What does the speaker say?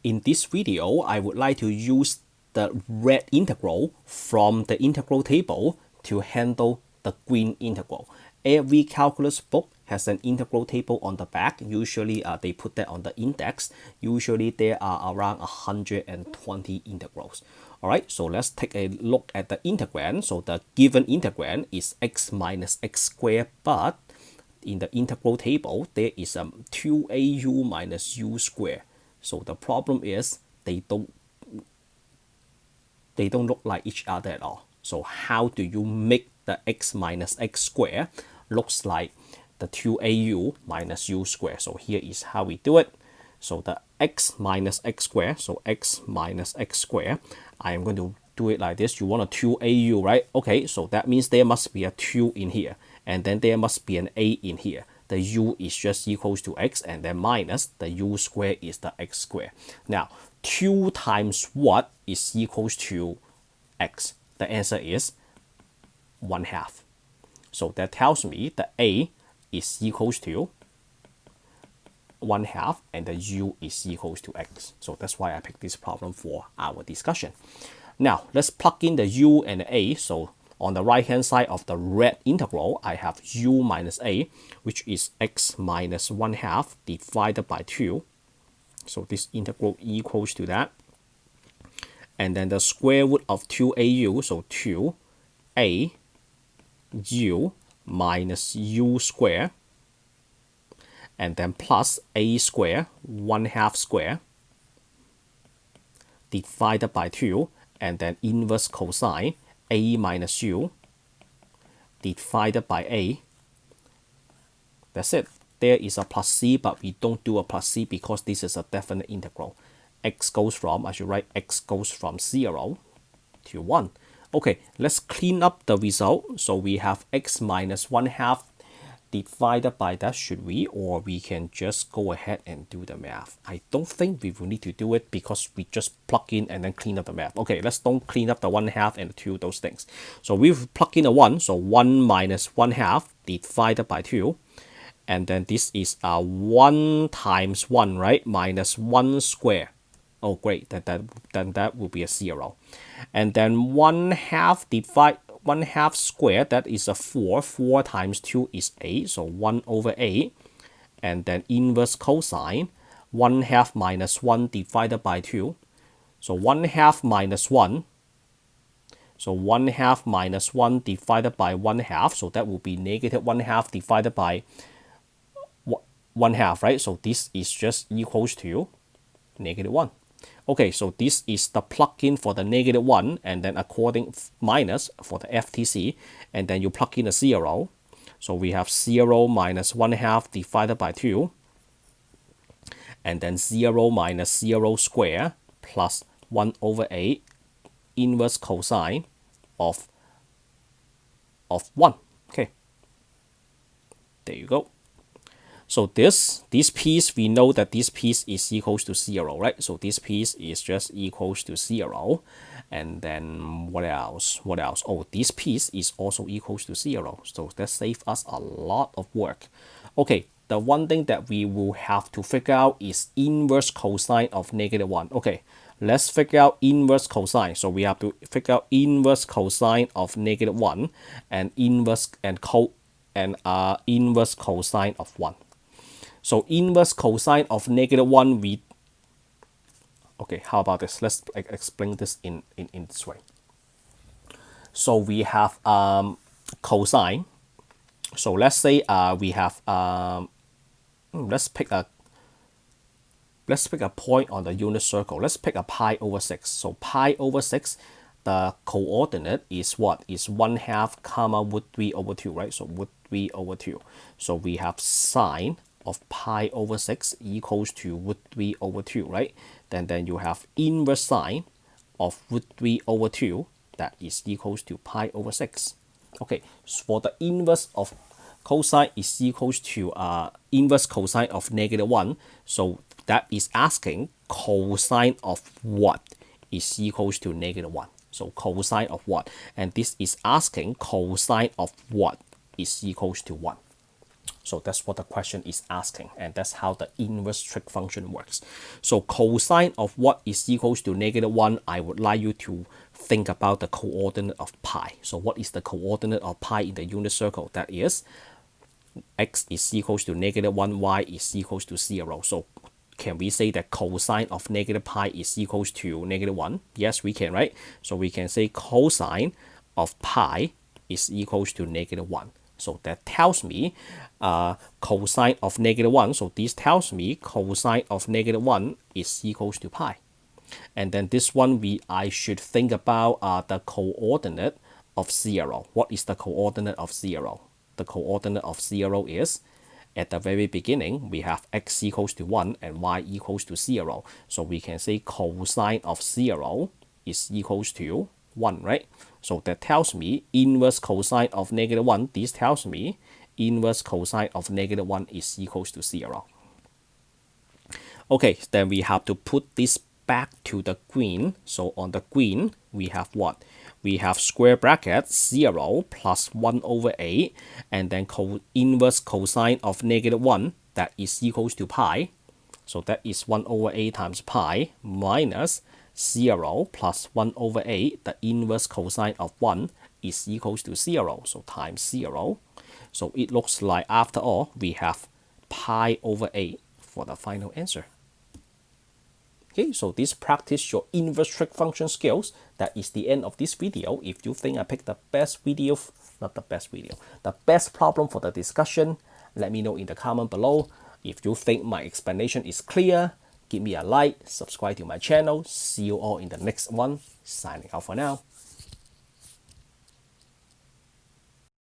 In this video, I would like to use the red integral from the integral table to handle the green integral. Every calculus book has an integral table on the back. Usually they put that on the index. Usually there are around 120 integrals. Alright, so let's take a look at the integrand. So the given integrand is x minus x squared, but in the integral table there is 2au minus u squared. So the problem is they don't look like each other at all. So how do you make the x minus x squared looks like the 2au minus u squared? So here is how we do it. So the x minus x squared, so x minus x squared, I am going to do it like this. You want a 2au, right? Okay, so that means there must be a 2 in here, and then there must be an a in here. The u is just equals to x, and then minus the u squared is the x squared. Now 2 times what is equals to x? The answer is 1/2. So that tells me the a is equals to 1/2 and the u is equals to x. So that's why I picked this problem for our discussion. Now let's plug in the u and the a. So on the right hand side of the red integral, I have u minus a, which is x minus 1/2 divided by 2. So this integral equals to that. And then the square root of 2au, so 2a u minus u square, and then plus a square 1/2 square divided by 2, and then inverse cosine a minus u divided by a. That's it. There is a plus c, but we don't do a plus c because this is a definite integral. X goes from, I should write x goes from 0 to 1. Okay, let's clean up the result. So we have x minus 1/2 divided by that, should we? Or we can just go ahead and do the math. I don't think we will need to do it because we just plug in and then clean up the math. Okay, let's don't clean up the 1/2 and the 2, those things. So we've plugged in a 1, so 1 minus 1/2 divided by 2. And then this is 1 times 1, right? Minus 1 square. Oh, great, then that will be a 0. And then 1/2 divide 1/2 square, that is a 4. 4 times 2 is 8, so 1/8. And then inverse cosine 1/2 minus 1 divided by 2. So 1/2 minus 1. So 1/2 minus 1 divided by 1/2. So that will be negative 1/2 divided by 1/2, right? So this is just equals to negative 1. Okay, so this is the plug-in for the negative 1, and then according minus for the FTC, and then you plug in a 0. So we have 0 minus 1/2 divided by 2, and then 0 minus 0 square plus 1/8 inverse cosine of 1. Okay, there you go. So this piece, we know that this piece is equals to 0, right? So this piece is just equals to 0. And then what else? What else? Oh, this piece is also equals to 0. So that saves us a lot of work. Okay, the one thing that we will have to figure out is inverse cosine of negative 1. Okay, let's figure out inverse cosine. So we have to figure out inverse cosine of negative 1 and inverse cosine of 1. So inverse cosine of negative 1, okay, how about this? Let's explain this in this way. So we have cosine. So let's say we have let's pick a point on the unit circle. Let's pick a pi/6. So pi/6, the coordinate is what? Is 1/2 comma √3/2, right? So √3/2. So we have sine of pi/6 equals to √3/2, right? Then you have inverse sine of √3/2, that is equals to pi/6. Okay, so for the inverse of cosine is equals to inverse cosine of negative 1. So that is asking cosine of what is equals to negative 1. So cosine of what? And this is asking cosine of what is equals to 1. So that's what the question is asking, and that's how the inverse trig function works. So cosine of what is equals to -1, I would like you to think about the coordinate of pi. So what is the coordinate of pi in the unit circle? That is x is equals to -1, y is equals to 0. So can we say that cosine of negative pi is equals to -1? Yes, we can, right? So we can say cosine of pi is equals to -1. So that tells me cosine of -1. So this tells me cosine of -1 is equals to pi. And then this one, I should think about the coordinate of 0. What is the coordinate of 0? The coordinate of 0 is, at the very beginning, we have x equals to 1 and y equals to 0. So we can say cosine of 0 is equals to 1, right? So that tells me inverse cosine of -1. This tells me inverse cosine of -1 is equals to 0. Okay, then we have to put this back to the green. So on the green, we have what? We have square bracket 0 plus 1 over 8, and then inverse cosine of -1, that is equals to pi. So that is 1 over 8 times pi minus 0 plus 1 over 8, the inverse cosine of 1 is equals to 0, so times 0. So it looks like, after all, we have pi over 8 for the final answer. Okay, so this practice your inverse trig function skills. That is the end of this video. If you think I picked the best video, not the best video, the best problem for the discussion, let me know in the comment below. If you think my explanation is clear, give me a like, subscribe to my channel. See you all in the next one. Signing out for now.